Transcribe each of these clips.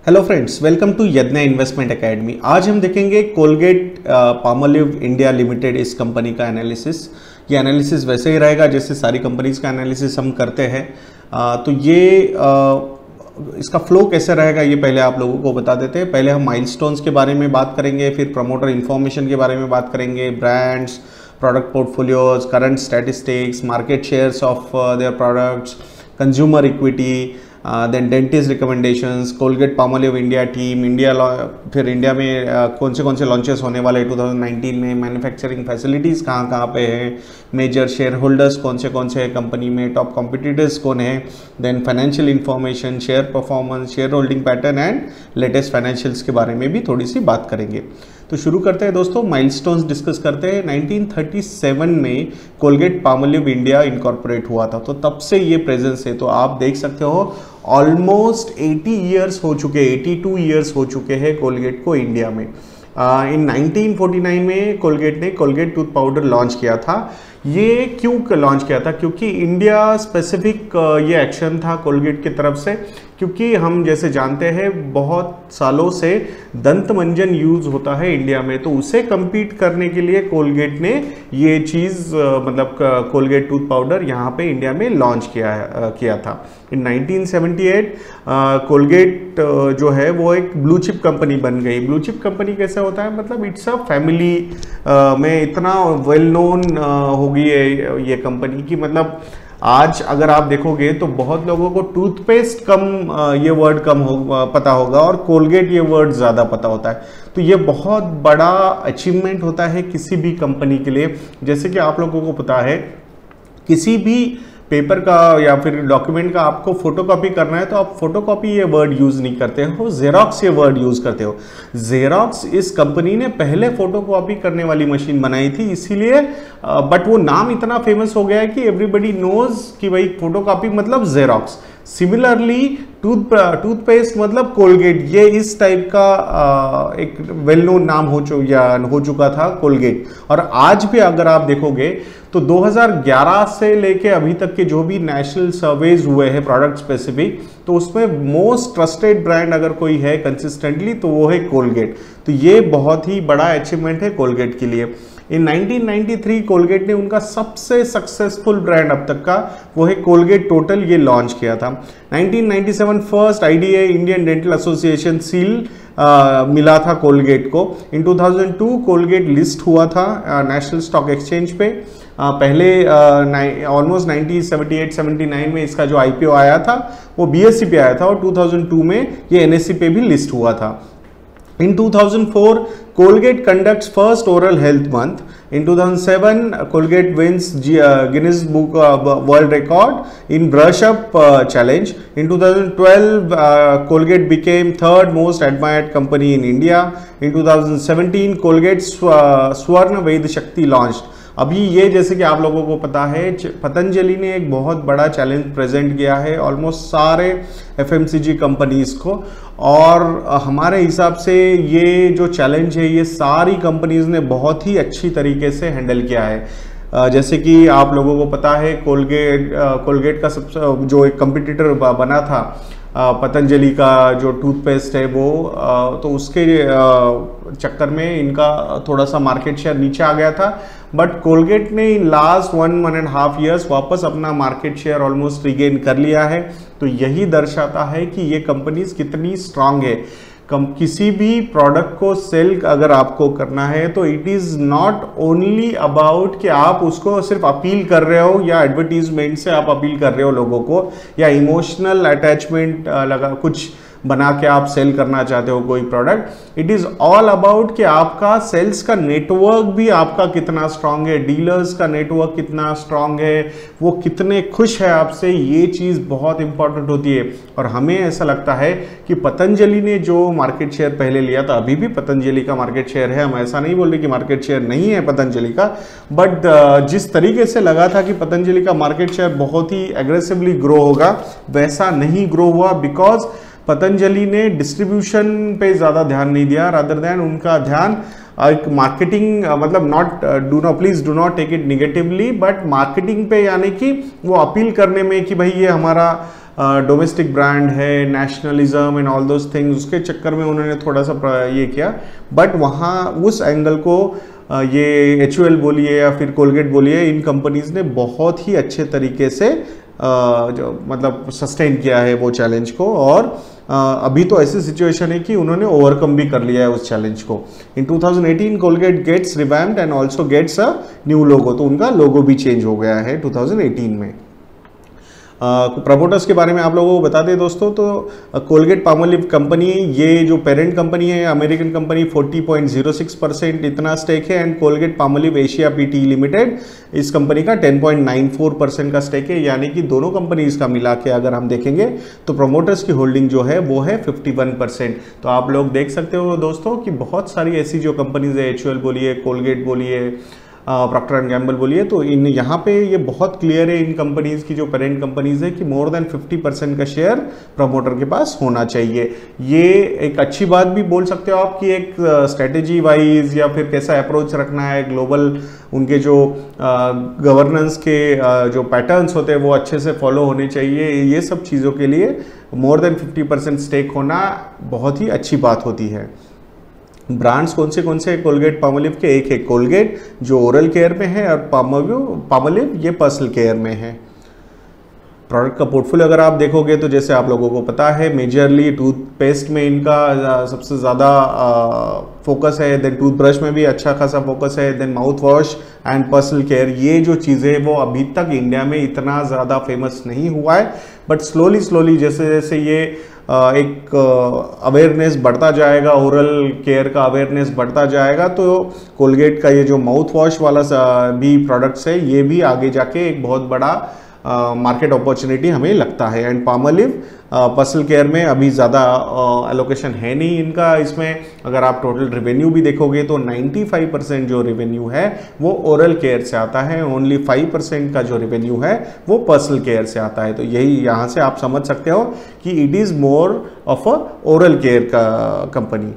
Hello friends, welcome to यज्ञ investment academy. आज हम देखेंगे कोलगेट पामोलिव इंडिया लिमिटेड इस कंपनी का एनालिसिस। ये एनालिसिस वैसे ही रहेगा जैसे सारी कंपनीज का एनालिसिस हम करते हैं। तो ये इसका फ्लो कैसे रहेगा ये पहले आप लोगों को बता देते हैं। पहले हम माइलस्टोन्स के बारे में बात करेंगे, फिर प्रमोटर इन्फॉर्मेशन के बारे में बात करेंगे, brands, product portfolios, current statistics, market shares of their products, consumer equity, then dentist recommendations, Colgate Palmolive India team, फिर इंडिया में कौन से लॉन्चेस होने वाले 2019 में, मैन्युफैक्चरिंग फैसिलिटीज़ कहाँ कहाँ पे हैं, मेजर शेयर होल्डर्स कौन से हैं कंपनी में, टॉप कॉम्पिटिटर्स कौन है, then financial information, share performance, share holding pattern and latest financials के बारे में भी थोड़ी सी बात करेंगे। तो शुरू करते हैं दोस्तों, माइलस्टोन्स डिस्कस करते हैं। 1937 में कोलगेट पामोलिव इंडिया इनकॉर्पोरेट हुआ था, तो तब से ये प्रेजेंस है। तो आप देख सकते हो ऑलमोस्ट 80 ईयर्स हो चुके, 82 ईयर्स हो चुके हैं कोलगेट को इंडिया में। इन 1949 में कोलगेट ने कोलगेट टूथ पाउडर लॉन्च किया था। ये क्यों लॉन्च किया था? क्योंकि इंडिया स्पेसिफिक ये एक्शन था कोलगेट की तरफ से, क्योंकि हम जैसे जानते हैं बहुत सालों से दंत मंजन यूज होता है इंडिया में, तो उसे compete करने के लिए कोलगेट ने ये चीज़ मतलब कोलगेट टूथ पाउडर यहाँ पे इंडिया में लॉन्च किया था। इन 1978 कोलगेट जो है वो एक ब्लू चिप कंपनी बन गई। ब्लू चिप कंपनी कैसे होता है? मतलब इट्स अ फैमिली में इतना वेल नोन हो गई है ये कंपनी की। मतलब आज अगर आप देखोगे तो बहुत लोगों को टूथपेस्ट कम ये वर्ड कम पता होगा और कोलगेट ये वर्ड ज़्यादा पता होता है। तो ये बहुत बड़ा अचीवमेंट होता है किसी भी कंपनी के लिए। जैसे कि आप लोगों को पता है किसी भी पेपर का या फिर डॉक्यूमेंट का आपको फोटोकॉपी करना है तो आप फोटोकॉपी ये वर्ड यूज़ नहीं करते हो, जेरोक्स ये वर्ड यूज़ करते हो। जेरोक्स इस कंपनी ने पहले फोटोकॉपी करने वाली मशीन बनाई थी, इसीलिए बट वो नाम इतना फेमस हो गया है कि एवरीबडी नोज कि भाई फोटोकॉपी मतलब जेरोक्स। सिमिलरली टूथपेस्ट मतलब कोलगेट, ये इस टाइप का एक वेल नोन नाम हो चुका था कोलगेट। और आज भी अगर आप देखोगे तो 2011 से लेके अभी तक के जो भी नेशनल सर्वेज हुए हैं प्रोडक्ट स्पेसिफिक, तो उसमें मोस्ट ट्रस्टेड ब्रांड अगर कोई है कंसिस्टेंटली तो वो है कोलगेट। तो ये बहुत ही बड़ा अचीवमेंट है कोलगेट के लिए। इन 1993 कोलगेट ने उनका सबसे सक्सेसफुल ब्रांड अब तक का वो है कोलगेट टोटल, ये लॉन्च किया था। 1997 first IDA Indian dental association seal मिला था कोलगेट को। इन 2002 कोलगेट लिस्ट हुआ था नेशनल स्टॉक एक्सचेंज पे। पहले ऑलमोस्ट 1978-79 में इसका जो IPO आया था वो BSE पे आया था और 2002 में ये NSE पे भी लिस्ट हुआ था। In 2004, Colgate conducts first oral health month. In 2007, Colgate wins Guinness Book World Record in Brush Up Challenge. In 2012, Colgate became third most admired company in India. In 2017, Colgate Swarna Ved Shakti launched. अभी ये जैसे कि आप लोगों को पता है पतंजलि ने एक बहुत बड़ा चैलेंज प्रेजेंट किया है ऑलमोस्ट सारे FMCG कंपनीज को, और हमारे हिसाब से ये जो चैलेंज है ये सारी कंपनीज ने बहुत ही अच्छी तरीके से हैंडल किया है। जैसे कि आप लोगों को पता है कोलगेट का सबसे जो एक कंपटीटर बना था पतंजलि का जो टूथपेस्ट है वो, तो उसके चक्कर में इनका थोड़ा सा मार्केट शेयर नीचे आ गया था। बट कोलगेट ने इन लास्ट 1.5 ईयर्स वापस अपना मार्केट शेयर ऑलमोस्ट रिगेन कर लिया है। तो यही दर्शाता है कि ये कंपनीज कितनी स्ट्रांग है। किसी भी प्रोडक्ट को सेल अगर आपको करना है तो it is not only about कि आप उसको सिर्फ अपील कर रहे हो या एडवर्टीजमेंट से आप अपील कर रहे हो लोगों को या इमोशनल अटैचमेंट लगा कुछ बना के आप सेल करना चाहते हो कोई product. It is all about कि आपका सेल्स का नेटवर्क भी आपका कितना स्ट्रांग है, डीलर्स का नेटवर्क कितना स्ट्रांग है, वो कितने खुश है आपसे, ये चीज़ बहुत इंपॉर्टेंट होती है। और हमें ऐसा लगता है कि पतंजलि ने जो मार्केट शेयर पहले लिया था, अभी भी पतंजलि का मार्केट शेयर है, हम ऐसा नहीं बोल रहे कि मार्केट शेयर नहीं है पतंजलि का, बट जिस तरीके से लगा था कि पतंजलि का मार्केट शेयर बहुत ही एग्रेसिवली ग्रो होगा, वैसा नहीं ग्रो हुआ। बिकॉज पतंजलि ने डिस्ट्रीब्यूशन पे ज़्यादा ध्यान नहीं दिया, रादर देन उनका ध्यान एक मार्केटिंग मतलब please do not take it negatively, but marketing पे यानी कि वो अपील करने में कि भाई ये हमारा डोमेस्टिक ब्रांड है, nationalism and all those things, उसके चक्कर में उन्होंने थोड़ा सा ये किया। बट वहाँ उस एंगल को ये HUL बोलिए या फिर कोलगेट बोलिए, इन कंपनीज ने बहुत ही अच्छे तरीके से जो मतलब सस्टेन किया है वो चैलेंज को, और अभी तो ऐसी सिचुएशन है कि उन्होंने ओवरकम भी कर लिया है उस चैलेंज को। In 2018 Colgate gets revamped and also gets a new logo, तो उनका लोगो भी चेंज हो गया है 2018 में। प्रमोटर्स के बारे में आप लोगों को बता दें दोस्तों, तो कोलगेट पामोलिव कंपनी, ये जो पेरेंट कंपनी है अमेरिकन कंपनी, 40.06% इतना स्टेक है, and Colgate Palmolive Asia PT limited इस कंपनी का 10.94% का स्टेक है, यानी कि दोनों कंपनीज का मिला के अगर हम देखेंगे तो प्रमोटर्स की होल्डिंग जो है वो है 51%। तो आप लोग देख सकते हो दोस्तों कि बहुत सारी ऐसी जो कंपनीज है, HUL बोलिए, कोलगेट बोलिए, प्रॉक्टर एंड गैम्बल बोलिए, तो इन यहाँ पे ये बहुत क्लियर है इन कंपनीज की जो पेरेंट कंपनीज है कि मोर देन 50% का शेयर प्रमोटर के पास होना चाहिए। ये एक अच्छी बात भी बोल सकते हो आप कि एक स्ट्रेटेजी वाइज या फिर कैसा अप्रोच रखना है, ग्लोबल उनके जो गवर्नेंस के जो पैटर्न्स होते हैं वो अच्छे से फॉलो होने चाहिए। ये सब चीज़ों के लिए मोर देन 50% स्टेक होना बहुत ही अच्छी बात होती है। ब्रांड्स कौन से कोलगेट पामोलिव के? एक है कोलगेट जो ओरल केयर में है, और पामोलिव ये पर्सनल केयर में है। प्रोडक्ट का पोर्टफोलियो अगर आप देखोगे तो जैसे आप लोगों को पता है मेजरली टूथपेस्ट में इनका सबसे ज़्यादा फोकस है, देन टूथब्रश में भी अच्छा खासा फोकस है, then mouth wash and personal care. ये जो चीज़ें वो अभी तक इंडिया में इतना ज़्यादा फेमस नहीं हुआ है, बट स्लोली जैसे जैसे ये एक अवेयरनेस बढ़ता जाएगा, ओरल केयर का अवेयरनेस बढ़ता जाएगा, तो कोलगेट का ये जो माउथ वॉश वाला भी प्रोडक्ट्स है ये भी आगे जाके एक बहुत बड़ा मार्केट अपॉर्चुनिटी हमें लगता है। एंड पामोलिव पर्सनल केयर में अभी ज़्यादा एलोकेशन है नहीं इनका। इसमें अगर आप टोटल रेवेन्यू भी देखोगे तो 95% जो रेवेन्यू है वो ओरल केयर से आता है, ओनली 5% का जो रेवेन्यू है वो पर्सनल केयर से आता है। तो यही यहाँ से आप समझ सकते हो कि it is more of a oral care का कंपनी।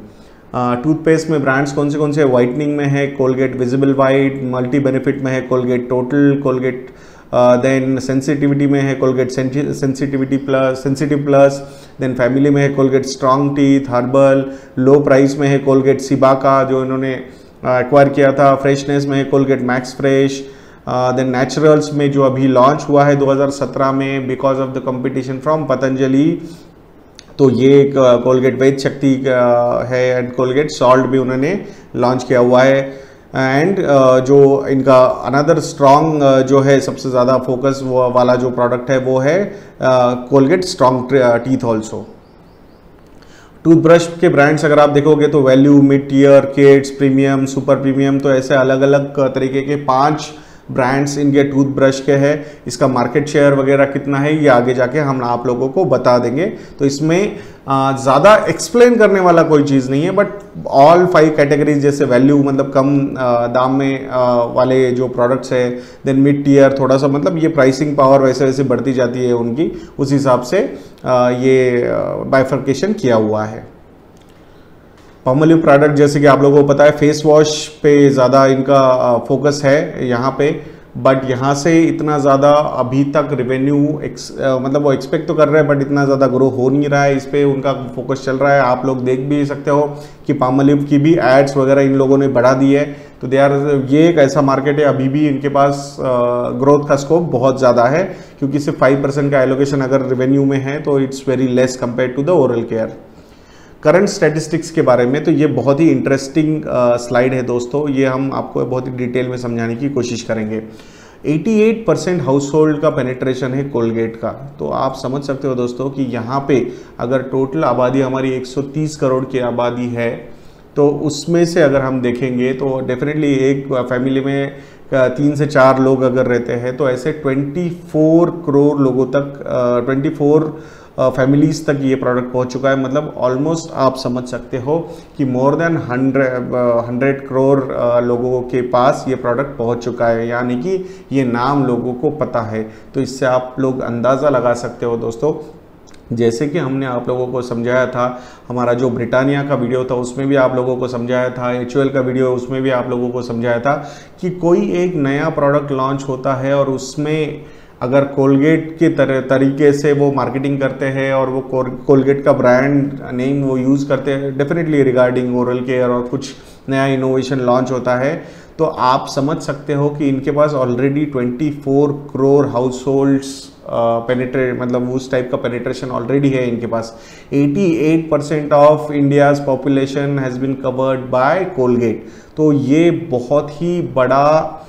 टूथपेस्ट में ब्रांड्स कौन से वाइटनिंग में है Colgate visible white, multi benefit में है Colgate total, Colgate then sensitivity में है Colgate sensitive plus, then family में है Colgate strong teeth, herbal, low price में है कोलगेट सिबाका जो इन्होंने एक्वायर किया था, फ्रेशनेस में है Colgate max fresh, then naturals में जो अभी लॉन्च हुआ है 2017 में because of the competition from Patanjali, तो ये कोलगेट वेद शक्ति है, एंड कोलगेट सॉल्ट भी उन्होंने लॉन्च किया हुआ है। एंड जो इनका अनदर स्ट्रॉन्ग जो है सबसे ज़्यादा फोकस वाला जो प्रोडक्ट है वो है Colgate strong teeth also. Toothbrush के ब्रांड्स अगर आप देखोगे तो value, mid tier, kids, premium, super premium, तो ऐसे अलग अलग तरीके के 5 ब्रांड्स इनके टूथब्रश के हैं। इसका मार्केट शेयर वगैरह कितना है ये आगे जाके हम आप लोगों को बता देंगे। तो इसमें ज़्यादा एक्सप्लेन करने वाला कोई चीज़ नहीं है, बट ऑल 5 कैटेगरीज जैसे वैल्यू मतलब कम दाम में वाले जो प्रोडक्ट्स है, देन मिड टियर थोड़ा सा मतलब ये प्राइसिंग पावर वैसे वैसे बढ़ती जाती है उनकी, उस हिसाब से ये बाइफर्केशन किया हुआ है। पामोलिव प्रोडक्ट जैसे कि आप लोगों को पता है फेस वॉश पे ज़्यादा इनका फोकस है यहाँ पे, बट यहाँ से इतना ज़्यादा अभी तक रेवेन्यू मतलब वो एक्सपेक्ट तो कर रहे हैं बट इतना ज़्यादा ग्रो हो नहीं रहा है, इस पर उनका फोकस चल रहा है। आप लोग देख भी सकते हो कि पामोलिव की भी एड्स वगैरह इन लोगों ने बढ़ा दी है, तो ये एक ऐसा मार्केट है अभी भी इनके पास ग्रोथ का स्कोप बहुत ज़्यादा है, क्योंकि सिर्फ 5% का एलोकेशन अगर रेवेन्यू में है तो it's very less compare to the oral care. Current statistics के बारे में तो ये बहुत ही इंटरेस्टिंग स्लाइड है दोस्तों, ये हम आपको बहुत ही डिटेल में समझाने की कोशिश करेंगे। 88% हाउस होल्ड का पेनिट्रेशन है कोलगेट का, तो आप समझ सकते हो दोस्तों कि यहाँ पे अगर टोटल आबादी हमारी 130 करोड़ की आबादी है, तो उसमें से अगर हम देखेंगे तो डेफिनेटली एक फैमिली में 3 से 4 लोग अगर रहते हैं तो ऐसे 24 करोड़ लोगों तक 24 फैमिलीज तक ये प्रोडक्ट पहुंच चुका है। मतलब ऑलमोस्ट आप समझ सकते हो कि मोर देन 100 करोड़ लोगों के पास ये प्रोडक्ट पहुंच चुका है, यानी कि ये नाम लोगों को पता है। तो इससे आप लोग अंदाज़ा लगा सकते हो दोस्तों जैसे कि हमने आप लोगों को समझाया था, हमारा जो ब्रिटानिया का वीडियो था उसमें भी आप लोगों को समझाया था, HUL का वीडियो उसमें भी आप लोगों को समझाया था कि कोई एक नया प्रोडक्ट लॉन्च होता है और उसमें अगर कोलगेट के तरीके से वो मार्केटिंग करते हैं और वो कोलगेट का ब्रांड नेम वो यूज़ करते हैं डेफिनेटली रिगार्डिंग ओरल केयर और कुछ नया इनोवेशन लॉन्च होता है, तो आप समझ सकते हो कि इनके पास ऑलरेडी 24 करोड़ हाउस पेनिट्रेट मतलब उस टाइप का पेनिट्रेशन ऑलरेडी है इनके पास। 88% of India's population has been covered by Colgate. तो ये बहुत ही बड़ा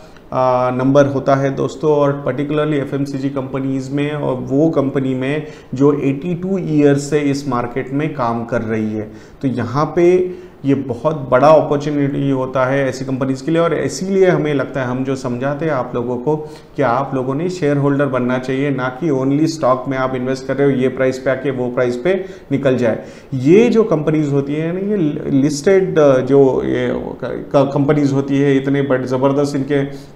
नंबर होता है दोस्तों, और पर्टिकुलरली FMCG कंपनीज़ में, और वो कंपनी में जो 82 ईयर्स से इस मार्केट में काम कर रही है। तो यहाँ पे ये बहुत बड़ा अपॉर्चुनिटी होता है ऐसी कंपनीज़ के लिए, और इसीलिए हमें लगता है, हम जो समझाते हैं आप लोगों को कि आप लोगों ने शेयर होल्डर बनना चाहिए, ना कि ओनली स्टॉक में आप इन्वेस्ट कर रहे हो, ये प्राइस पे आके वो प्राइस पे निकल जाए। ये जो कंपनीज़ होती है ना, ये लिस्टेड जो ये कंपनीज़ होती है, इतने बड़े ज़बरदस्त इनके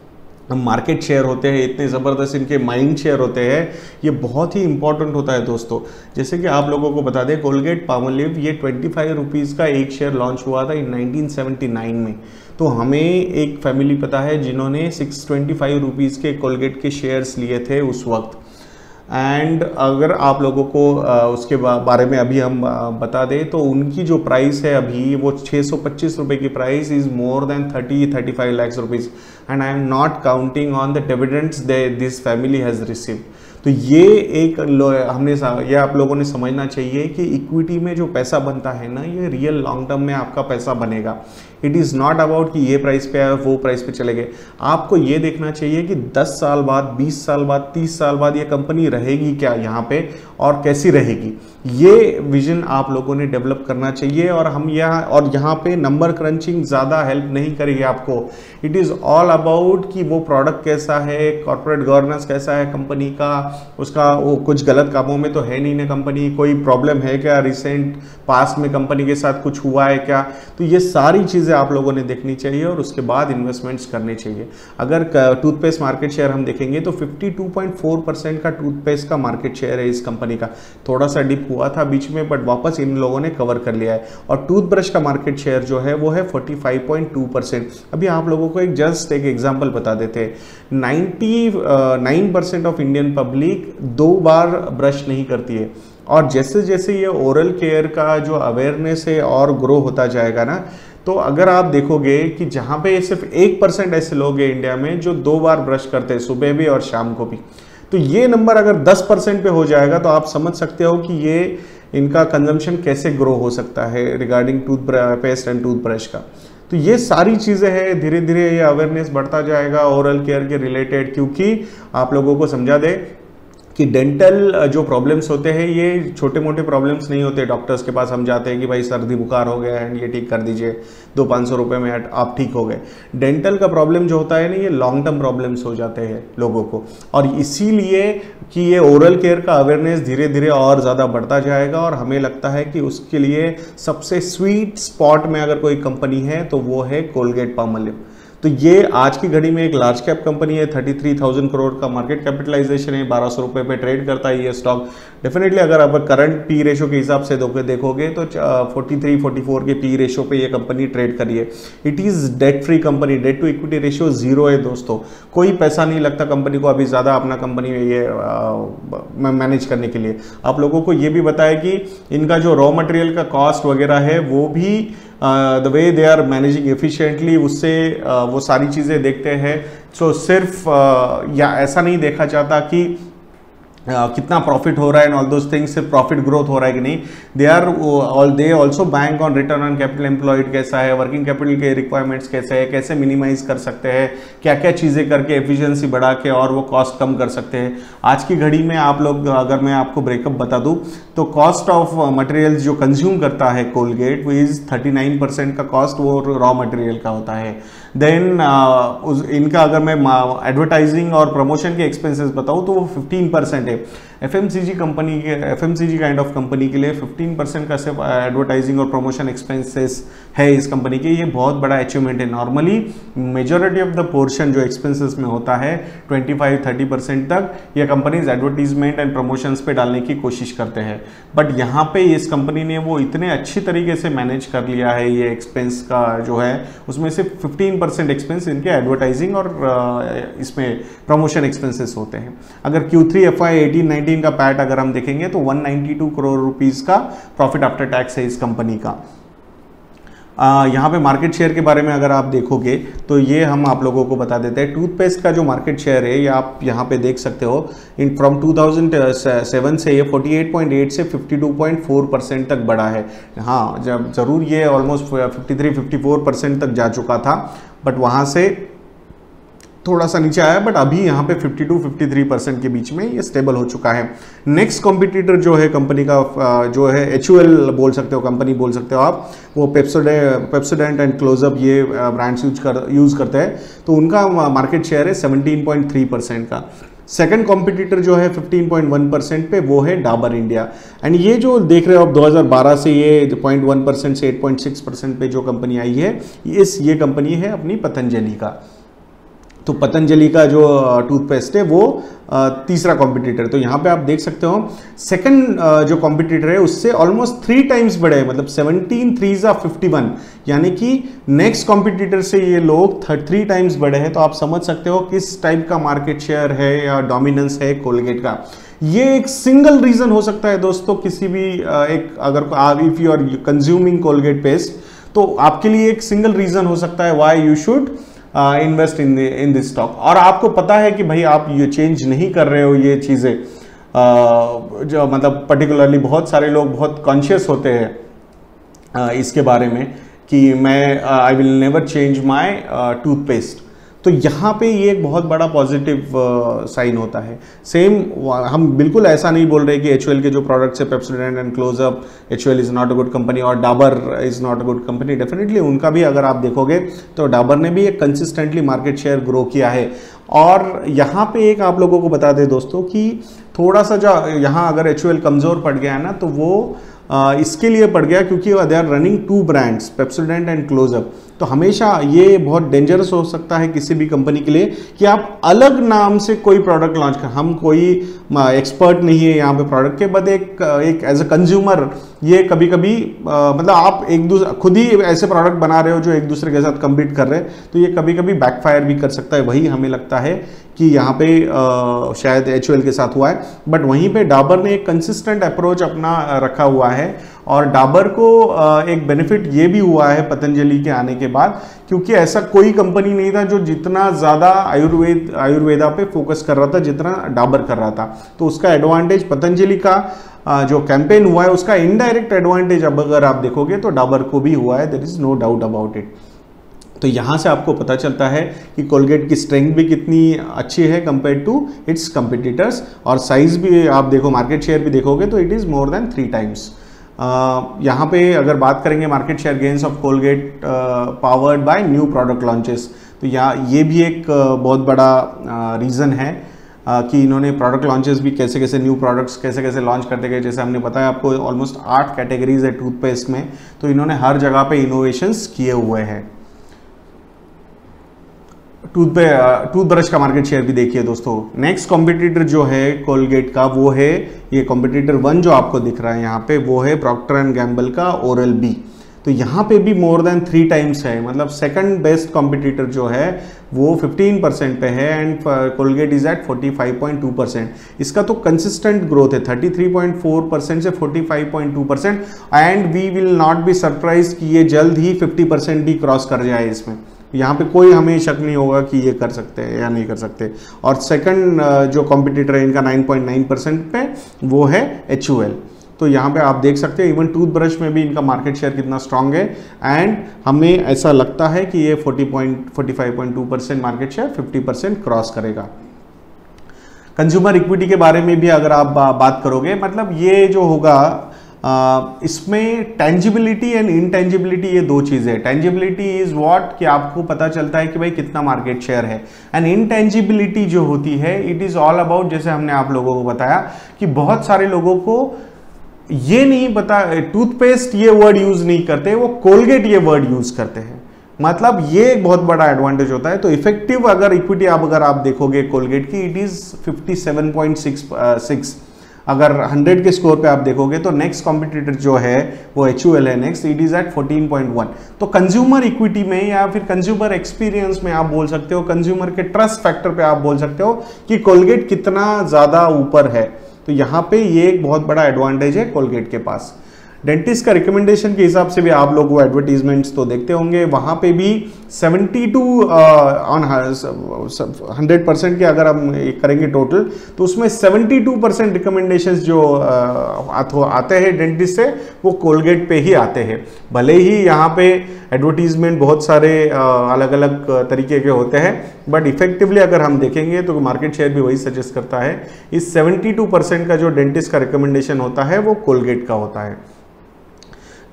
मार्केट शेयर होते हैं, इतने ज़बरदस्त इनके माइंड शेयर होते हैं, ये बहुत ही इंपॉर्टेंट होता है दोस्तों। जैसे कि आप लोगों को बता दें, कोलगेट पामोलिव ये 25 रुपीज़ का एक शेयर लॉन्च हुआ था इन 1979 में। तो हमें एक फैमिली पता है जिन्होंने 625 रुपीज़ के कोलगेट के शेयर्स लिए थे उस वक्त। एंड अगर आप लोगों को उसके बारे में अभी हम बता दें तो उनकी जो प्राइस है अभी वो 625 रुपये की price is more than 30-35 lakh rupees, and I am not counting on the dividends this family has received. तो ये एक हमने ये आप लोगों ने समझना चाहिए कि इक्विटी में जो पैसा बनता है ना, ये रियल लॉन्ग टर्म में आपका पैसा बनेगा। इट इज़ नॉट अबाउट कि ये प्राइस पे आया वो प्राइस पे चले गए। आपको ये देखना चाहिए कि 10 साल बाद, 20 साल बाद, 30 साल बाद ये कंपनी रहेगी क्या यहाँ पे और कैसी रहेगी, ये विजन आप लोगों ने डेवलप करना चाहिए। और हम यहाँ पे नंबर क्रंचिंग ज़्यादा हेल्प नहीं करेगी आपको। इट इज़ ऑल अबाउट कि वो प्रोडक्ट कैसा है, कॉर्पोरेट गवर्नेंस कैसा है कंपनी का, उसका वो कुछ गलत कामों में तो है नहीं ना कंपनी, कोई प्रॉब्लम है क्या, रिसेंट पास्ट में कंपनी के साथ कुछ हुआ है क्या, तो ये सारी चीज़ें आप लोगों ने देखनी चाहिए और उसके बाद इन्वेस्टमेंट्स करने चाहिए। अगर टूथपेस्ट मार्केट शेयर हम देखेंगे तो 52.4% का टूथपेस्ट का मार्केट शेयर है इस कंपनी का। थोड़ा सा डिप हुआ था बीच में, बट वापस इन लोगों ने कवर कर लिया है। और टूथब्रश का मार्केट शेयर जो है वो है 45.2%। अभी आप लोगों को जस्ट एक एग्जाम्पल बता देते हैं, 99% of Indian public 2 bar brush नहीं करती है। और जैसे जैसे ये ओरल केयर का जो अवेयरनेस है और ग्रो होता जाएगा ना, तो अगर आप देखोगे कि जहाँ पे सिर्फ 1% ऐसे लोग हैं इंडिया में जो 2 बार ब्रश करते हैं, सुबह भी और शाम को भी, तो ये नंबर अगर 10% पे हो जाएगा तो आप समझ सकते हो कि ये इनका कंजम्पशन कैसे ग्रो हो सकता है रिगार्डिंग टूथपेस्ट एंड टूथब्रश का। तो ये सारी चीज़ें हैं, धीरे धीरे ये अवेयरनेस बढ़ता जाएगा ओरल केयर के रिलेटेड। क्योंकि आप लोगों को समझा दे कि डेंटल जो प्रॉब्लम्स होते हैं ये छोटे मोटे प्रॉब्लम्स नहीं होते। डॉक्टर्स के पास हम जाते हैं कि भाई सर्दी बुखार हो गया है, ये ठीक कर दीजिए, 200-500 रुपये में आप ठीक हो गए। डेंटल का प्रॉब्लम जो होता है ना, ये लॉन्ग टर्म प्रॉब्लम्स हो जाते हैं लोगों को, और इसीलिए कि ये ओरल केयर का अवेयरनेस धीरे धीरे और ज़्यादा बढ़ता जाएगा। और हमें लगता है कि उसके लिए सबसे स्वीट स्पॉट में अगर कोई कंपनी है तो वो है कोलगेट पामोलिव। तो ये आज की घड़ी में एक लार्ज कैप कंपनी है, 33,000 करोड़ का मार्केट कैपिटलाइजेशन है, 1200 रुपये पे ट्रेड करता है ये स्टॉक। डेफिनेटली अगर आप करंट पी रेशो के हिसाब से देखोगे तो 43-44 के पी रेशो पे ये कंपनी ट्रेड करी है। It is debt free company, debt to equity ratio 0 है दोस्तों। कोई पैसा नहीं लगता कंपनी को अभी ज़्यादा अपना कंपनी में ये मैनेज करने के लिए। आप लोगों को ये भी बताया कि इनका जो रॉ मटेरियल का कॉस्ट वगैरह है वो भी the way they are managing efficiently, उससे वो सारी चीज़ें देखते हैं। सो सिर्फ या ऐसा नहीं देखा जाता कि कितना प्रॉफिट हो रहा है एंड ऑल दोज थिंग्स, सिर्फ प्रॉफिट ग्रोथ हो रहा है कि नहीं। They also bank on return on capital employed कैसा है, वर्किंग कैपिटल के रिक्वायरमेंट्स कैसे है, कैसे मिनिमाइज कर सकते हैं, क्या क्या चीज़ें करके एफिशिएंसी बढ़ा के और वो कॉस्ट कम कर सकते हैं। आज की घड़ी में आप लोग, अगर मैं आपको ब्रेकअप बता दूं तो कॉस्ट ऑफ मटेरियल्स जो कंज्यूम करता है कोलगेट वो इज़ 39% का कॉस्ट वो रॉ मटेरियल का होता है। देन इनका अगर मैं एडवर्टाइजिंग और प्रमोशन के एक्सपेंसेस बताऊं तो वो 15% है। एफएमसीजी काइंड ऑफ कंपनी के लिए 15% का सिर्फ एडवर्टाइजिंग और प्रमोशन एक्सपेंसेस है इस कंपनी के, ये बहुत बड़ा अचीवमेंट है। Normally majority of the portion जो एक्सपेंसेस में होता है 25-30% तक ये कंपनीज एडवर्टीजमेंट एंड प्रमोशंस पे डालने की कोशिश करते हैं, बट यहाँ पे इस कंपनी ने वो इतने अच्छी तरीके से मैनेज कर लिया है ये एक्सपेंस का जो है, उसमें से 15% एक्सपेंस इनके एडवर्टाइजिंग और इसमें प्रमोशन एक्सपेंसेस होते हैं। अगर Q3 FY 18-19 का पैट अगर हम देखेंगे तो 192 करोड़ रुपीस का प्रॉफिट आफ्टर टैक्स है इस कंपनी का। यहाँ पे मार्केट शेयर के बारे में अगर आप देखोगे तो ये हम आप लोगों को बता देते हैं। टूथपेस्ट का जो मार्केट शेयर है ये आप यहाँ पे देख सकते हो, इन फ्रॉम 2007 से ये 48.8 से 52.4% तक बढ़ा है। हाँ, जब ज़रूर ये ऑलमोस्ट 53-54% तक जा चुका था, बट वहाँ से थोड़ा सा नीचे आया, बट अभी यहाँ पे 52-53% के बीच में ये स्टेबल हो चुका है। नेक्स्ट कॉम्पिटिटर जो है कंपनी का जो है HUL बोल सकते हो, कंपनी बोल सकते हो आप, वो पेप्सोडेंट एंड क्लोजअप ये ब्रांड्स यूज करते हैं, तो उनका मार्केट शेयर है 17.3% का। सेकंड कॉम्पिटिटर जो है 15.1% पे, वो है डाबर इंडिया। एंड ये जो देख रहे हो आप 2012 से ये 0.1% से 8.6% पे जो कंपनी आई है, ये कंपनी है अपनी पतंजलि का। तो पतंजलि का जो टूथपेस्ट है वो तीसरा कॉम्पिटिटर। तो यहाँ पे आप देख सकते हो सेकंड जो कॉम्पिटिटर है उससे ऑलमोस्ट 3 टाइम्स बड़े हैं, मतलब 17 3 51, यानी कि नेक्स्ट कॉम्पिटिटर से ये लोग 3 टाइम्स बड़े हैं। तो आप समझ सकते हो किस टाइप का मार्केट शेयर है या डोमिनेंस है कोलगेट का। ये एक सिंगल रीजन हो सकता है दोस्तों, किसी भी एक अगर if you are consuming Colgate paste, तो आपके लिए एक सिंगल रीजन हो सकता है why you should invest in this stock. और आपको पता है कि भाई आप ये चेंज नहीं कर रहे हो ये चीज़ें, जो मतलब पर्टिकुलरली बहुत सारे लोग बहुत कॉन्शियस होते हैं इसके बारे में कि मैं I will never change my toothpaste. तो यहाँ पे ये एक बहुत बड़ा पॉजिटिव साइन होता है। सेम हम बिल्कुल ऐसा नहीं बोल रहे कि HUL के जो प्रोडक्ट्स है Pepsodent and Closeup, HUL is not a good company और Dabur is not a good company. Definitely उनका भी अगर आप देखोगे तो डाबर ने भी एक कंसिस्टेंटली मार्केट शेयर ग्रो किया है। और यहाँ पे एक आप लोगों को बता दें दोस्तों कि थोड़ा सा जो यहाँ अगर HUL कमज़ोर पड़ गया है ना, तो वो इसके लिए पड़ गया क्योंकि they are running 2 brands, Pepsodent and Closeup. तो हमेशा ये बहुत डेंजरस हो सकता है किसी भी कंपनी के लिए कि आप अलग नाम से कोई प्रोडक्ट लॉन्च कर। हम कोई एक्सपर्ट नहीं है यहाँ पे प्रोडक्ट के, बट एक एज अ कंज्यूमर ये कभी कभी मतलब आप एक दूसरे खुद ही ऐसे प्रोडक्ट बना रहे हो जो एक दूसरे के साथ कम्पीट कर रहे हैं, तो ये कभी कभी बैकफायर भी कर सकता है। वही हमें लगता है कि यहाँ पे शायद HUL के साथ हुआ है, बट वहीं पे डाबर ने एक कंसिस्टेंट अप्रोच अपना रखा हुआ है। और डाबर को एक बेनिफिट ये भी हुआ है पतंजलि के आने के बाद, क्योंकि ऐसा कोई कंपनी नहीं था जो जितना ज़्यादा आयुर्वेदा पे फोकस कर रहा था जितना डाबर कर रहा था। तो उसका एडवांटेज पतंजलि का जो कैंपेन हुआ है उसका इनडायरेक्ट एडवांटेज अब अगर आप देखोगे तो डाबर को भी हुआ है, there is no doubt about it. तो यहाँ से आपको पता चलता है कि कोलगेट की स्ट्रेंथ भी कितनी अच्छी है कंपेयर टू इट्स कंपिटिटर्स, और साइज भी आप देखो, मार्केट शेयर भी देखोगे तो it is more than 3 times. यहाँ पे अगर बात करेंगे market share gains of Colgate powered by new product launches, तो ये भी एक बहुत बड़ा रीज़न है कि इन्होंने प्रोडक्ट लॉन्चेस भी कैसे कैसे न्यू प्रोडक्ट्स कैसे कैसे लॉन्च करते गए। जैसे हमने बताया आपको ऑलमोस्ट 8 कैटेगरीज है टूथपेस्ट में, तो इन्होंने हर जगह पे इनोवेशंस किए हुए हैं। टूथब्रश का मार्केट शेयर भी देखिए दोस्तों। नेक्स्ट कॉम्पिटिटर जो है कोलगेट का वो है ये कॉम्पिटिटर 1 जो आपको दिख रहा है यहाँ पे, वो है प्रॉक्टर एंड गैम्बल का ओरल बी। तो यहाँ पे भी मोर देन 3 टाइम्स है, मतलब सेकंड बेस्ट कॉम्पिटिटर जो है वो 15% पे है एंड कोलगेट इज एट 45.2%। इसका तो कंसिस्टेंट ग्रोथ है 33.4% से 45.2%, and we will not be surprise कि ये जल्द ही 50% भी क्रॉस कर जाए। इसमें यहाँ पे कोई हमें शक नहीं होगा कि ये कर सकते हैं या नहीं कर सकते। और सेकंड जो कॉम्पिटिटर है इनका 9.9% पे वो है HUL। तो यहाँ पे आप देख सकते हैं इवन टूथब्रश में भी इनका मार्केट शेयर कितना स्ट्रांग है, एंड हमें ऐसा लगता है कि ये 45.2% मार्केट शेयर 50% क्रॉस करेगा। कंज्यूमर इक्विटी के बारे में भी अगर आप बात करोगे, मतलब ये जो होगा इसमें टेंजिबिलिटी एंड इनटेंजिबिलिटी ये दो चीज़ें हैं। टेंजिबिलिटी इज व्हाट कि आपको पता चलता है कि भाई कितना मार्केट शेयर है, एंड इनटेंजिबिलिटी जो होती है इट इज़ ऑल अबाउट, जैसे हमने आप लोगों को बताया कि बहुत सारे लोगों को ये नहीं पता, टूथपेस्ट ये वर्ड यूज नहीं करते, वो कोलगेट ये वर्ड यूज करते हैं। मतलब ये एक बहुत बड़ा एडवांटेज होता है। तो इफेक्टिव अगर इक्विटी अगर आप देखोगे कोलगेट की, इट इज 57.6। अगर 100 के स्कोर पे आप देखोगे तो नेक्स्ट कॉम्पिटिटर जो है वो HUL है नेक्स्ट, इट इज एट 14.1। तो कंज्यूमर इक्विटी में या फिर कंज्यूमर एक्सपीरियंस में आप बोल सकते हो, कंज्यूमर के ट्रस्ट फैक्टर पे आप बोल सकते हो कि कोलगेट कितना ज्यादा ऊपर है। तो यहाँ पे ये एक बहुत बड़ा एडवांटेज है कोलगेट के पास। डेंटिस्ट का रिकमेंडेशन के हिसाब से भी आप लोग वो एडवर्टीजमेंट्स तो देखते होंगे, वहाँ पे भी 72 ऑन 100% के अगर हम करेंगे टोटल, तो उसमें 72% रिकमेंडेशंस जो आते हैं डेंटिस्ट से वो कोलगेट पे ही आते हैं। भले ही यहाँ पे एडवर्टीजमेंट बहुत सारे अलग अलग तरीके के होते हैं, बट इफेक्टिवली अगर हम देखेंगे तो मार्केट शेयर भी वही सजेस्ट करता है। इस 72% का जो डेंटिस्ट का रिकमेंडेशन होता है वो कोलगेट का होता है।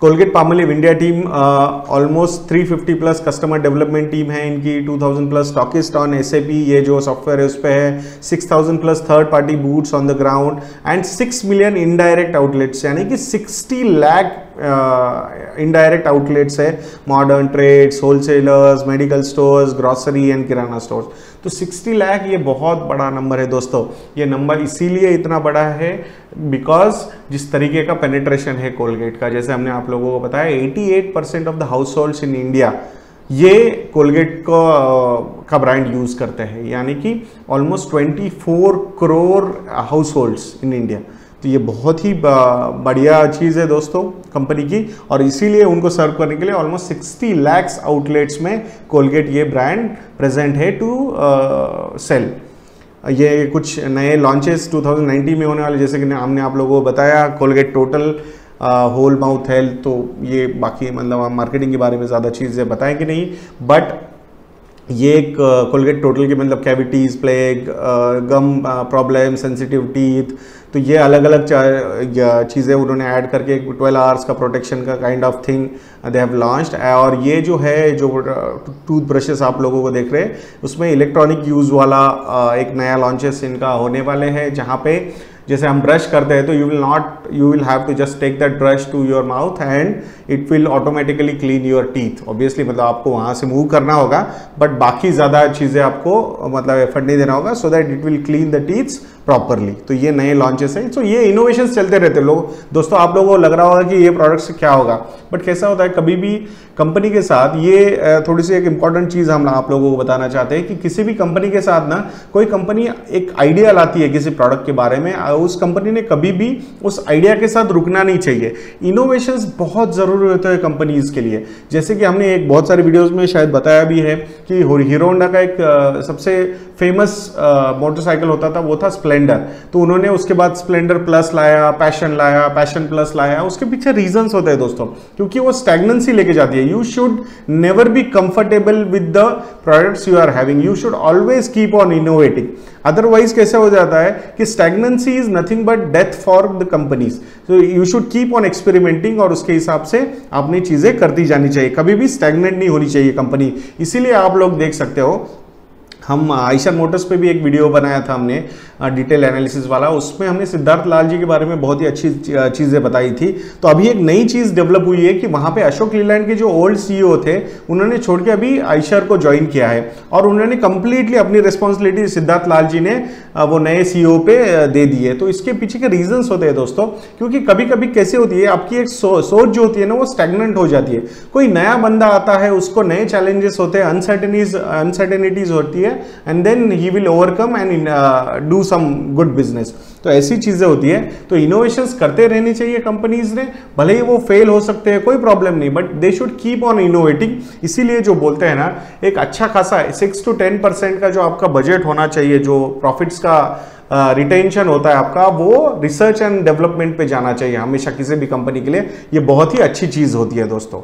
Colgate Palmolive India team almost 350 plus customer development team है इनकी, 2000 प्लस स्टॉकिस्ट ऑन SAP ये जो सॉफ्टवेयर है उस पर है, 6000 plus third party boots on the ground and 6 million indirect outlets, यानी कि 60 लाख इनडायरेक्ट आउटलेट्स है, modern trades, wholesalers, medical stores, grocery and kirana stores. तो 60 लाख ये बहुत बड़ा नंबर है दोस्तों। ये नंबर इसीलिए इतना बड़ा है बिकॉज जिस तरीके का पेनिट्रेशन है कोलगेट का, जैसे हमने आप लोगों को बताया 88% of the house holds in India ये कोलगेट का ब्रांड यूज करते हैं, यानी कि almost 24 crore house holds in India. तो ये बहुत ही बढ़िया चीज़ है दोस्तों कंपनी की, और इसीलिए उनको सर्व करने के लिए ऑलमोस्ट 60 लाख आउटलेट्स में कोलगेट ये ब्रांड प्रेजेंट है टू सेल। ये कुछ नए लॉन्चेस 2019 में होने वाले, जैसे कि हमने आप लोगों को बताया Colgate total, whole mouth health, तो ये बाकी मतलब मार्केटिंग के बारे में ज़्यादा चीज़ें बताएंगे नहीं, बट ये एक कोलगेट टोटल की मतलब कैविटीज, प्लेग, गम प्रॉब्लम, सेंसिटिव टीथ, तो ये अलग अलग चीज़ें उन्होंने ऐड करके 12 आवर्स का प्रोटेक्शन का kind of thing they have launched. और ये जो है जो टूथ ब्रशेस आप लोगों को देख रहे हैं उसमें इलेक्ट्रॉनिक यूज़ वाला एक नया लॉन्चेस इनका होने वाले हैं, जहाँ पे जैसे हम ब्रश करते हैं तो you will have to just take that brush to your mouth and it will automatically clean your teeth. Obviously मतलब आपको वहाँ से मूव करना होगा, बट बाकी ज़्यादा चीज़ें आपको मतलब एफर्ट नहीं देना होगा, so that it will clean the teeths properly. तो ये नए लॉन्चेस हैं, तो ये इनोवेशंस चलते रहते हैं लोग। दोस्तों आप लोगों को लग रहा होगा कि ये प्रोडक्ट से क्या होगा, बट कैसा होता है कभी भी कंपनी के साथ, ये थोड़ी सी एक इंपॉर्टेंट चीज़ हम आप लोगों को बताना चाहते हैं कि किसी भी कंपनी के साथ ना, कोई कंपनी एक आइडिया लाती है किसी प्रोडक्ट के बारे में, उस कंपनी ने कभी भी उस आइडिया के साथ रुकना नहीं चाहिए। इनोवेशंस बहुत ज़रूरी होते हैं कंपनीज के लिए। जैसे कि हमने एक बहुत सारे वीडियोस में शायद बताया भी है कि हीरो होंडा का एक सबसे फेमस मोटरसाइकिल होता था, वो था स्प्लेंडर। तो उन्होंने उसके बाद स्प्लेंडर प्लस लाया, पैशन प्लस लाया। उसके पीछे रीजंस होते हैं दोस्तों, क्योंकि वो स्टैग्नेंसी लेके जाती है। You should never be comfortable with the products you are having, you should always keep on innovating. Otherwise कैसे हो जाता है कि stagnancy is nothing but death for the companies. So you should keep on experimenting, और उसके हिसाब से अपनी चीजें करती जानी चाहिए, कभी भी स्टैग्नेंट नहीं होनी चाहिए कंपनी। इसीलिए आप लोग देख सकते हो, हम आयशर मोटर्स पे भी एक वीडियो बनाया था हमने डिटेल एनालिसिस वाला, उसमें हमने सिद्धार्थ लाल जी के बारे में बहुत ही अच्छी चीज़ें बताई थी। तो अभी एक नई चीज़ डेवलप हुई है कि वहाँ पे अशोक लीलैंड के जो ओल्ड CEO थे उन्होंने छोड़ के अभी आयशर को ज्वाइन किया है, और उन्होंने कंप्लीटली अपनी रिस्पॉन्सिबिलिटी सिद्धार्थ लाल जी ने वो नए CEO पे दे दी है। तो इसके पीछे के रीजंस होते हैं दोस्तों, क्योंकि कभी कभी कैसे होती है आपकी एक सोच जो होती है ना, वो स्टैग्नेंट हो जाती है। कोई नया बंदा आता है, उसको नए चैलेंजेस होते हैं, अनसर्टेनिटीज होती है, and then he will overcome and do some good business. तो ऐसी चीजें होती है। तो इनोवेशंस करते रहनी चाहिए कंपनीज ने, भले ही वो फेल हो सकते हैं, कोई प्रॉब्लम नहीं, but they should keep on innovating. इसीलिए जो बोलते हैं ना, एक अच्छा खासा 6 to 10% का जो आपका बजट होना चाहिए, जो प्रॉफिट्स का रिटेंशन होता है आपका, वो रिसर्च एंड डेवलपमेंट पे जाना चाहिए हमेशा किसी भी कंपनी के लिए। ये बहुत ही अच्छी चीज होती है दोस्तों।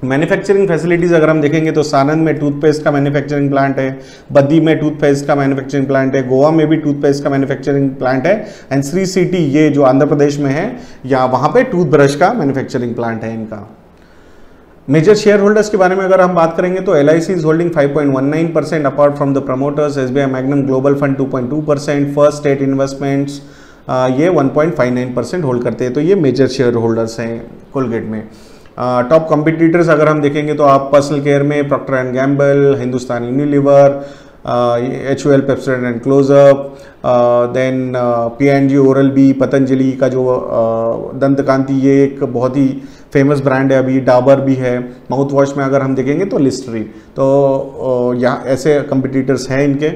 मैन्युफैक्चरिंग फैसिलिटीज़ अगर हम देखेंगे तो सानंद में टूथपेस्ट का मैन्युफैक्चरिंग प्लांट है, बद्दी में टूथपेस्ट का मैन्युफैक्चरिंग प्लांट है, गोवा में भी टूथपेस्ट का मैन्युफैक्चरिंग प्लांट है, एंड श्री सिटी ये जो आंध्र प्रदेश में है या वहाँ पे टूथब्रश का मैन्युफैक्चरिंग प्लांट है इनका। मेजर शेयर होल्डर्स के बारे में अगर हम बात करेंगे तो LIC is holding 5.19% apart from the promoters, SBI magnum global fund 2.2%, first state investments ये 1.59% होल्ड करते हैं। तो ये मेजर शेयर होल्डर्स हैं कोलगेट में। टॉप कॉम्पिटिटर्स अगर हम देखेंगे तो आप पर्सनल केयर में Procter and Gamble, Hindustan Unilever, HUL, Pepsodent and Closeup, then P&G, Oral B, Patanjali का जो दंतकांति ये एक बहुत ही फेमस ब्रांड है, अभी डाबर भी है। माउथ वॉश में अगर हम देखेंगे तो लिस्टरी। तो यहाँ ऐसे कंपिटिटर्स हैं इनके।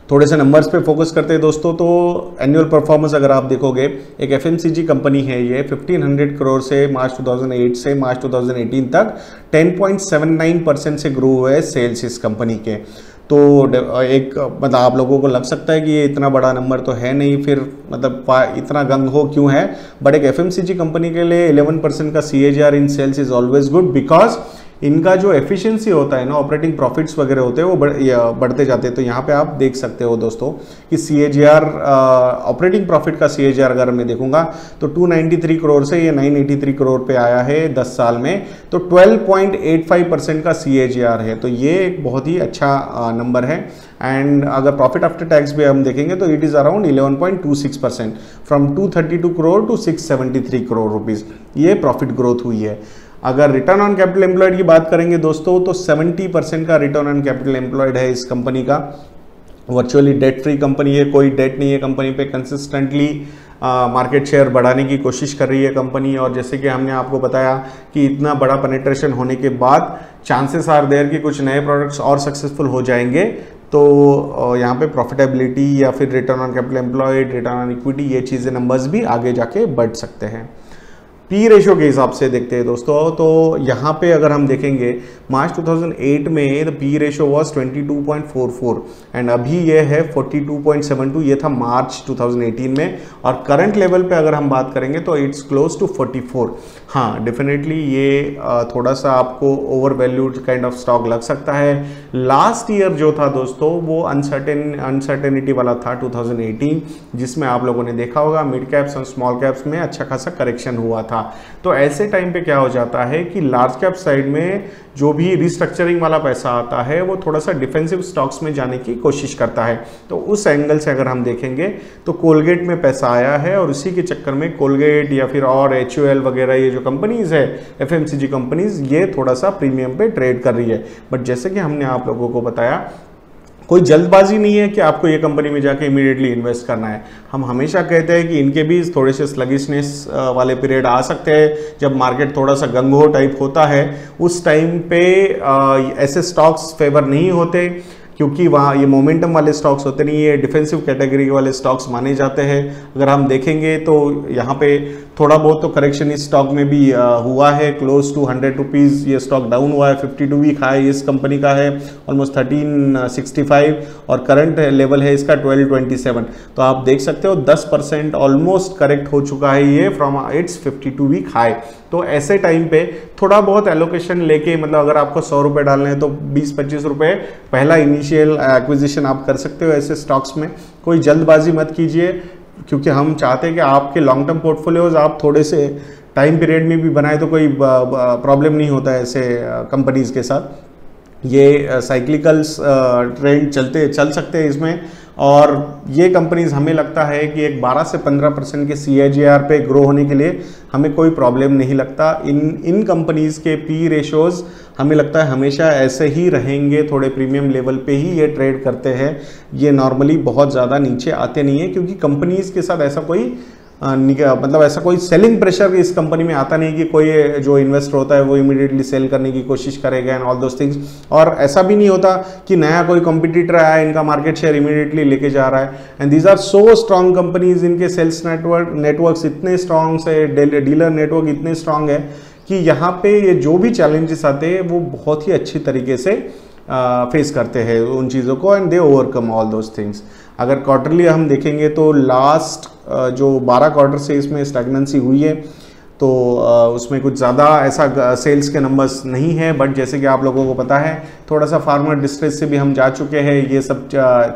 थोड़े से नंबर्स पे फोकस करते हैं दोस्तों, तो एनुअल परफॉर्मेंस अगर आप देखोगे, एक FMCG कंपनी है ये, 1500 करोड़ से मार्च 2008 से मार्च 2018 तक 10.79% से ग्रो हुए सेल्स इस कंपनी के। तो एक मतलब आप लोगों को लग सकता है कि ये इतना बड़ा नंबर तो है नहीं, फिर मतलब इतना गंग हो क्यों है, बट एक FMCG कंपनी के लिए 11% का CAGR in sales is always good, because इनका जो एफिशिएंसी होता है ना, ऑपरेटिंग प्रॉफिट्स वगैरह होते हैं वो बढ़ते जाते हैं। तो यहाँ पे आप देख सकते हो दोस्तों कि CAGR, ऑपरेटिंग प्रॉफिट का CAGR अगर मैं देखूंगा तो 293 करोड़ से ये 983 करोड़ पे आया है 10 साल में, तो 12.85% का CAGR है। तो ये एक बहुत ही अच्छा नंबर है। एंड अगर प्रॉफिट आफ्टर टैक्स भी हम देखेंगे तो it is around 11.26%, from 232 crore to 673 crore rupees ये प्रॉफिट ग्रोथ हुई है। अगर रिटर्न ऑन कैपिटल एम्प्लॉयड की बात करेंगे दोस्तों तो 70% का रिटर्न ऑन कैपिटल एम्प्लॉयड है इस कंपनी का। वर्चुअली डेट फ्री कंपनी है, कोई डेट नहीं है कंपनी पे, कंसिस्टेंटली मार्केट शेयर बढ़ाने की कोशिश कर रही है कंपनी। और जैसे कि हमने आपको बताया कि इतना बड़ा पेनिट्रेशन होने के बाद चांसेस आर देयर कि कुछ नए प्रोडक्ट्स और सक्सेसफुल हो जाएंगे। तो यहाँ पे प्रॉफिटेबिलिटी या फिर return on capital employed, return on equity, ये चीज़ें नंबर्स भी आगे जाके बढ़ सकते हैं। पी रेशो के हिसाब से देखते हैं दोस्तों, तो यहाँ पे अगर हम देखेंगे मार्च 2008 में the P ratio was 22.44 and अभी ये है 42.72, ये था मार्च 2018 में। और करंट लेवल पे अगर हम बात करेंगे तो इट्स क्लोज टू 44। हाँ, डेफिनेटली ये थोड़ा सा आपको over valued kind of stock लग सकता है। लास्ट ईयर जो था दोस्तों वो अनसर्टेनिटी वाला था 2018, जिसमें आप लोगों ने देखा होगा मिड कैप्स और स्मॉल कैप्स में अच्छा खासा करेक्शन हुआ था। तो ऐसे टाइम पे क्या हो जाता है कि लार्ज कैप साइड में जो भी रिस्ट्रक्चरिंग वाला पैसा आता है वो थोड़ा सा डिफेंसिव स्टॉक्स में जाने की कोशिश करता है। तो उस एंगल से अगर हम देखेंगे तो कोलगेट में पैसा आया है और उसी के चक्कर में कोलगेट या फिर और HUL वगैरह ये जो कंपनीज है FMCG कंपनीज, ये थोड़ा सा प्रीमियम पे ट्रेड कर रही है। बट जैसे कि हमने आप लोगों को बताया, कोई जल्दबाजी नहीं है कि आपको ये कंपनी में जाके इमीडिएटली इन्वेस्ट करना है। हम हमेशा कहते हैं कि इनके भी थोड़े से स्लगिशनेस वाले पीरियड आ सकते हैं, जब मार्केट थोड़ा सा गंगो टाइप होता है उस टाइम पे ऐसे स्टॉक्स फेवर नहीं होते, क्योंकि वहाँ ये मोमेंटम वाले स्टॉक्स होते नहीं है, डिफेंसिव कैटेगरी वाले स्टॉक्स माने जाते हैं। अगर हम देखेंगे तो यहाँ पे थोड़ा बहुत तो करेक्शन इस स्टॉक में भी हुआ है, क्लोज टू 100 रुपीज़ ये स्टॉक डाउन हुआ है। 52 वीक हाई इस कंपनी का है ऑलमोस्ट 1365 और करंट लेवल है इसका 1227। तो आप देख सकते हो 10% ऑलमोस्ट करेक्ट हो चुका है ये फ्रॉम इट्स 52 वीक हाई। तो ऐसे टाइम पे थोड़ा बहुत एलोकेशन लेके, मतलब अगर आपको 100 रुपये डालने हैं तो 20-25 रुपये पहला इनिशियल एक्विजिशन आप कर सकते हो ऐसे स्टॉक्स में। कोई जल्दबाजी मत कीजिए, क्योंकि हम चाहते हैं कि आपके लॉन्ग टर्म पोर्टफोलियोज आप थोड़े से टाइम पीरियड में भी बनाए तो कोई प्रॉब्लम नहीं होता है ऐसे कंपनीज के साथ। ये साइक्लिकल्स ट्रेंड चल सकते हैं इसमें, और ये कंपनीज हमें लगता है कि एक 12 से 15% के CAGR पे ग्रो होने के लिए हमें कोई प्रॉब्लम नहीं लगता। इन कंपनीज के पी रेशोज़ हमें लगता है हमेशा ऐसे ही रहेंगे, थोड़े प्रीमियम लेवल पे ही ये ट्रेड करते हैं। ये नॉर्मली बहुत ज़्यादा नीचे आते नहीं है, क्योंकि कंपनीज के साथ ऐसा कोई मतलब ऐसा कोई सेलिंग प्रेशर इस कंपनी में आता नहीं कि कोई जो इन्वेस्टर होता है वो इमीडिएटली सेल करने की कोशिश करेगा एंड ऑल दोस थिंग्स। और ऐसा भी नहीं होता कि नया कोई कॉम्पिटिटर आया, इनका मार्केट शेयर इमीडिएटली लेके जा रहा है। And these are so strong companies, इनके सेल्स नेटवर्क्स इतने स्ट्रॉन्ग से, डीलर नेटवर्क इतने स्ट्रॉन्ग है कि यहाँ पे ये जो भी चैलेंजेस आते हैं वो बहुत ही अच्छी तरीके से फेस करते हैं उन चीज़ों को, and they overcome all those things. अगर क्वार्टरली हम देखेंगे तो लास्ट जो 12 क्वार्टर से इसमें स्टैग्नेंसी हुई है, तो उसमें कुछ ज़्यादा ऐसा सेल्स के नंबर्स नहीं है, बट जैसे कि आप लोगों को पता है थोड़ा सा फार्मर डिस्ट्रेस से भी हम जा चुके हैं ये सब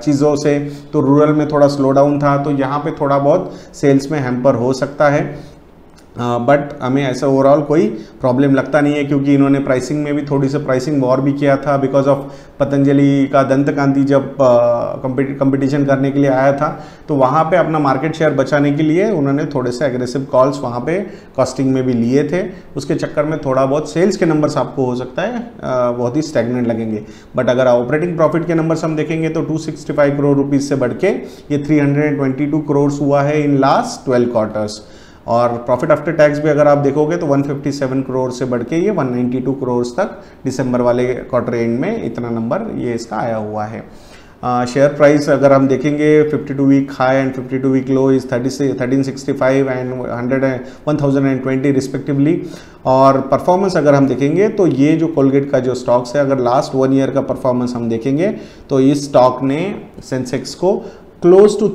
चीज़ों से, तो रूरल में थोड़ा स्लो डाउन था, तो यहाँ पे थोड़ा बहुत सेल्स में हैम्पर हो सकता है, बट हमें ऐसा ओवरऑल कोई प्रॉब्लम लगता नहीं है, क्योंकि इन्होंने प्राइसिंग में भी थोड़ी सी प्राइसिंग वॉर भी किया था बिकॉज ऑफ पतंजलि का दंतकांति जब कंपटीशन करने के लिए आया था, तो वहाँ पे अपना मार्केट शेयर बचाने के लिए उन्होंने थोड़े से एग्रेसिव कॉल्स वहाँ पे कॉस्टिंग में भी लिए थे। उसके चक्कर में थोड़ा बहुत सेल्स के नंबर्स आपको हो सकता है बहुत ही स्टैग्नेंट लगेंगे, बट अगर ऑपरेटिंग प्रॉफिट के नंबर्स हम देखेंगे तो 265 करोड़ रुपीज़ से बढ़ के ये 322 करोड़ हुआ है इन लास्ट 12 क्वार्टर्स। और प्रॉफिट आफ्टर टैक्स भी अगर आप देखोगे तो 157 करोड़ से बढ़ के ये 192 करोड़ तक दिसंबर वाले क्वार्टर एंड में इतना नंबर ये इसका आया हुआ है। शेयर प्राइस अगर हम देखेंगे 52 week high and 52 week low is 1365 and 1020 respectively. और परफॉर्मेंस अगर हम देखेंगे तो ये जो कोलगेट का जो स्टॉक्स है, अगर लास्ट 1 ईयर का परफॉर्मेंस हम देखेंगे तो इस स्टॉक ने सेंसेक्स को क्लोज टू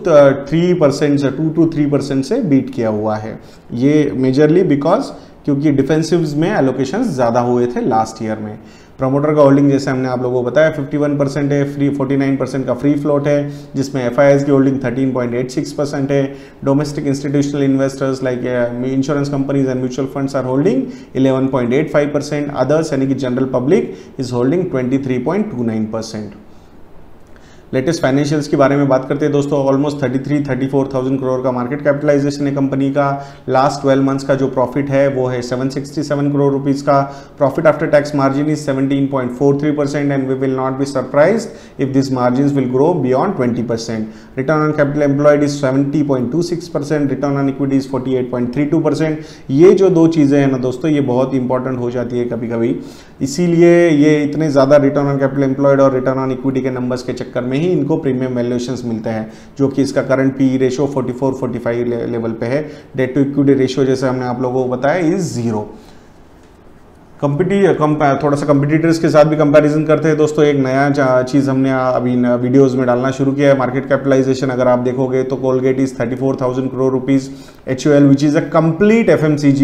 3% से 2 to 3% से बीट किया हुआ है। ये मेजरली बिकॉज क्योंकि डिफेंसिव्स में एलोकेशंस ज़्यादा हुए थे लास्ट ईयर में। प्रमोटर का होल्डिंग जैसे हमने आप लोगों को बताया 51% है, 49% का फ्री फ्लोट है, जिसमें एफआईआईज की होल्डिंग 13.86% है। Domestic institutional investors like insurance companies and mutual funds are holding 11.85%। Others यानी कि general public is holding 23.29%। Latest financials के बारे में बात करते हैं दोस्तों, ऑलमोस्ट 34,000 करोड़ का मार्केट कैपिटलाइजेशन है कंपनी का। लास्ट 12 मंथ्स का जो प्रॉफिट है वो है 767 करोड़ रुपीस का। Profit after tax margin is 17.43% and we will not be surprised if this margins will grow beyond 20%। Return on capital employed is 70.26%, return on equity is 48.32%। ये जो दो चीज़ें हैं ना दोस्तों, ये बहुत इंपॉर्टेंट हो जाती है कभी कभी, इसीलिए ये इतने ज़्यादा रिटर्न ऑन कैपिटल एम्प्लॉयड और रिटर्न ऑन इक्विटी के नंबर्स के चक्कर में ही इनको प्रीमियम वैल्यूएशंस मिलते हैं, जो कि इसका करंट पी रेशो 44-45 लेवल पे है। डेट टू इक्विटी रेशो जैसे हमने आप लोगों को बताया इज 0। थोड़ा सा कंपटीटर्स के साथ भी कंपैरिजन करते हैं दोस्तों। एक नया चीज़ हमने अभी वीडियोस में डालना शुरू किया है। मार्केट कैपिटलाइजेशन अगर आप देखोगे तो Colgate is 34,000 crore rupees, HUL which is a complete FMCG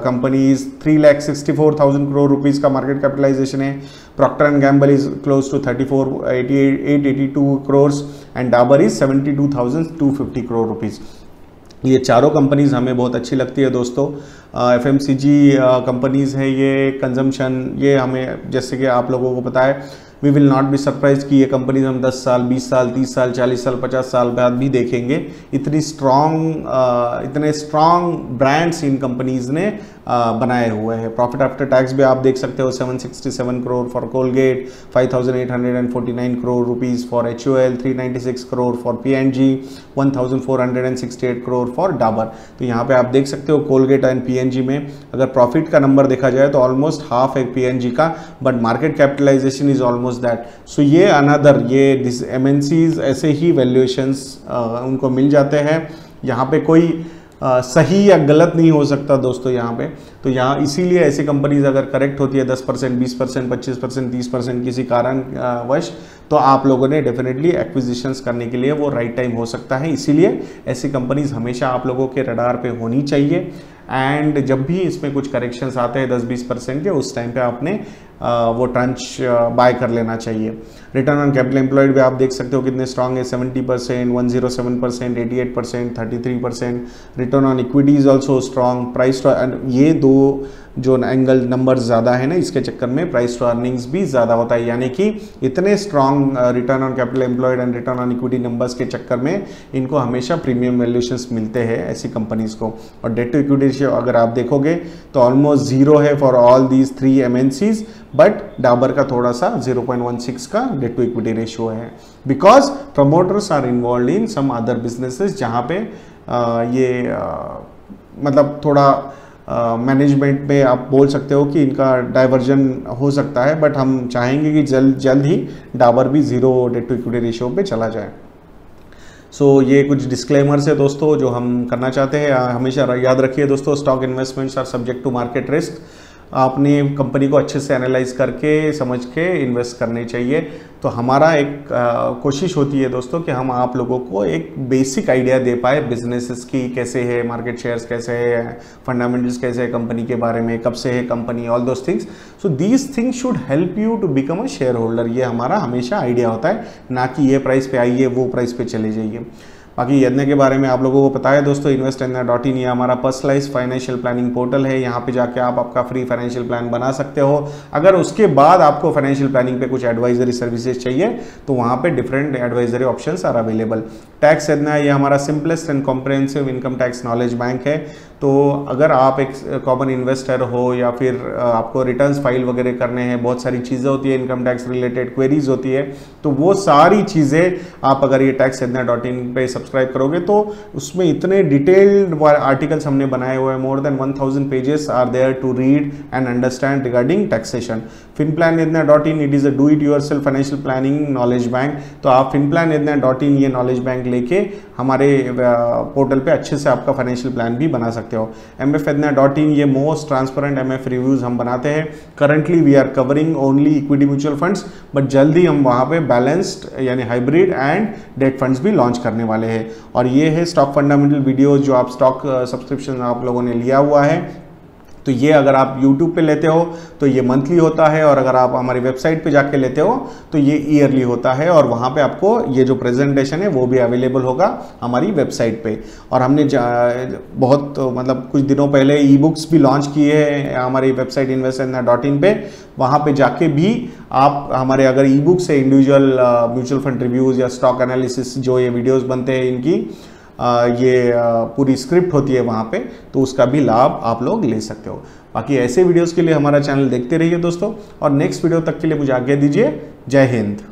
company is 3,64,000 crore rupees का मार्केट कैपिटलाइजेशन है। Procter and Gamble is close to 882 crore and Dabur is 72,250 crore rupees. ये चारों कंपनीज हमें बहुत अच्छी लगती है दोस्तों। FMCG कंपनीज है ये, कंजम्पशन, ये हमें जैसे कि आप लोगों को पता है we will not be surprise कि ये कंपनीज हम 10 साल 20 साल 30 साल 40 साल 50 साल बाद भी देखेंगे। इतने स्ट्रॉन्ग ब्रांड्स इन कंपनीज ने बनाए हुए हैं। प्रॉफिट आफ्टर टैक्स भी आप देख सकते हो 767 crore for Colgate, 5,849 crore rupees for HUL, 396 crore for P&G, 1,468 crore for Dabur. तो यहाँ पे आप देख सकते हो कोलगेट एंड P&G में अगर प्रॉफिट का नंबर देखा जाए तो ऑलमोस्ट हाफ है P&G का, but market capitalization is almost that. So ये अनदर ये MNCs ऐसे ही वैल्यूएशंस उनको मिल जाते हैं। यहाँ पे कोई सही या गलत नहीं हो सकता दोस्तों यहाँ पे। तो यहाँ इसीलिए ऐसी कंपनीज अगर करेक्ट होती है 10%, 20%, 25%, 30% किसी कारण वश, तो आप लोगों ने डेफिनेटली एक्विजिशंस करने के लिए वो राइट टाइम हो सकता है। इसीलिए ऐसी कंपनीज हमेशा आप लोगों के रडार पे होनी चाहिए। एंड जब भी इसमें कुछ करेक्शंस आते हैं 10-20% के, उस टाइम पे आपने वो ट्रांच बाय कर लेना चाहिए। रिटर्न ऑन कैपिटल एम्प्लॉयड भी आप देख सकते हो कितने स्ट्रांग है, 70%, 107%, 88%, 33%। Return on equity is also strong. Price to, ये दो जो एंगल नंबर ज़्यादा है ना, इसके चक्कर में प्राइस टू अर्निंग्स भी ज़्यादा होता है, यानी कि इतने strong return on capital employed and return on equity numbers के चक्कर में इनको हमेशा प्रीमियम वैल्यूएशंस मिलते हैं ऐसी कंपनीज को। और डेट टू इक्विटी रेशियो अगर आप देखोगे तो ऑलमोस्ट 0 है for all these 3 MNCs, but Dabur का थोड़ा सा 0.16 का डेट टू इक्विटी रेशियो है, because promoters are involve in some other businesses जहाँ पे मतलब थोड़ा मैनेजमेंट में आप बोल सकते हो कि इनका डाइवर्जन हो सकता है, बट हम चाहेंगे कि जल्द ही डाबर भी 0 डेट टू इक्विटी रेशियो पे चला जाए। सो ये कुछ डिस्क्लेमर्स है दोस्तों जो हम करना चाहते हैं। हमेशा याद रखिए दोस्तों, stock investments are subject to market risk. आपने कंपनी को अच्छे से एनालाइज करके समझ के इन्वेस्ट करने चाहिए। तो हमारा एक कोशिश होती है दोस्तों कि हम आप लोगों को एक बेसिक आइडिया दे पाए बिजनेसेस की, कैसे है मार्केट शेयर्स, कैसे है फंडामेंटल्स, कैसे है कंपनी के बारे में, कब से है company, all those things. So these things should help you to become a share holder. ये हमारा हमेशा आइडिया होता है, ना कि ये प्राइस पे आइए वो प्राइस पे चले जाइए। बाकी यदने के बारे में आप लोगों को पता है दोस्तों, investindia.in ये हमारा पर्सनलाइज फाइनेंशियल प्लानिंग पोर्टल है। यहाँ पे जाके आप आपका फ्री फाइनेंशियल प्लान बना सकते हो। अगर उसके बाद आपको फाइनेंशियल प्लानिंग पे कुछ एडवाइजरी सर्विसेज चाहिए तो वहाँ पे different advisory options are available. Tax यदना ये हमारा simplest and comprehensive income tax knowledge bank है। तो अगर आप एक कॉमन इन्वेस्टर हो या फिर आपको रिटर्न्स फाइल वगैरह करने हैं, बहुत सारी चीज़ें होती है इनकम टैक्स रिलेटेड क्वेरीज होती है, तो वो सारी चीज़ें आप अगर ये taxsedna.in पे सब्सक्राइब करोगे तो उसमें इतने डिटेल्ड आर्टिकल्स हमने बनाए हुए हैं। More than 1000 pages are there to read and understand regarding taxation. finplanYadna.in it is a do it yourself financial planning knowledge bank. तो आप finplanYadna.in ये नॉलेज बैंक लेके हमारे पोर्टल पे अच्छे से आपका फाइनेंशियल प्लान भी बना सकते हो। mfyadna.in ये मोस्ट ट्रांसपेरेंट MF रिव्यूज़ हम बनाते हैं। Currently we are covering only equity mutual funds, but जल्दी हम वहाँ पे बैलेंस्ड यानी हाइब्रिड एंड डेट फंड्स भी लॉन्च करने वाले हैं। और ये है स्टॉक फंडामेंटल वीडियोज जो आप स्टॉक सब्सक्रिप्शन आप लोगों ने लिया हुआ है। तो ये अगर आप YouTube पे लेते हो तो ये मंथली होता है, और अगर आप हमारी वेबसाइट पे जाके लेते हो तो ये ईयरली होता है। और वहाँ पे आपको ये जो प्रेजेंटेशन है वो भी अवेलेबल होगा हमारी वेबसाइट पे। और हमने बहुत मतलब कुछ दिनों पहले ई बुक्स भी लॉन्च किए हैं हमारी वेबसाइट investindia.in पे। वहाँ पे जाके भी आप हमारे अगर ई बुक से इंडिविजुअल म्यूचुअल फंड रिव्यूज़ या स्टॉक एनालिसिस जो ये वीडियोज़ बनते हैं इनकी ये पूरी स्क्रिप्ट होती है वहाँ पे, तो उसका भी लाभ आप लोग ले सकते हो। बाकी ऐसे वीडियोस के लिए हमारा चैनल देखते रहिए दोस्तों, और नेक्स्ट वीडियो तक के लिए मुझे आज्ञा दीजिए। जय हिंद।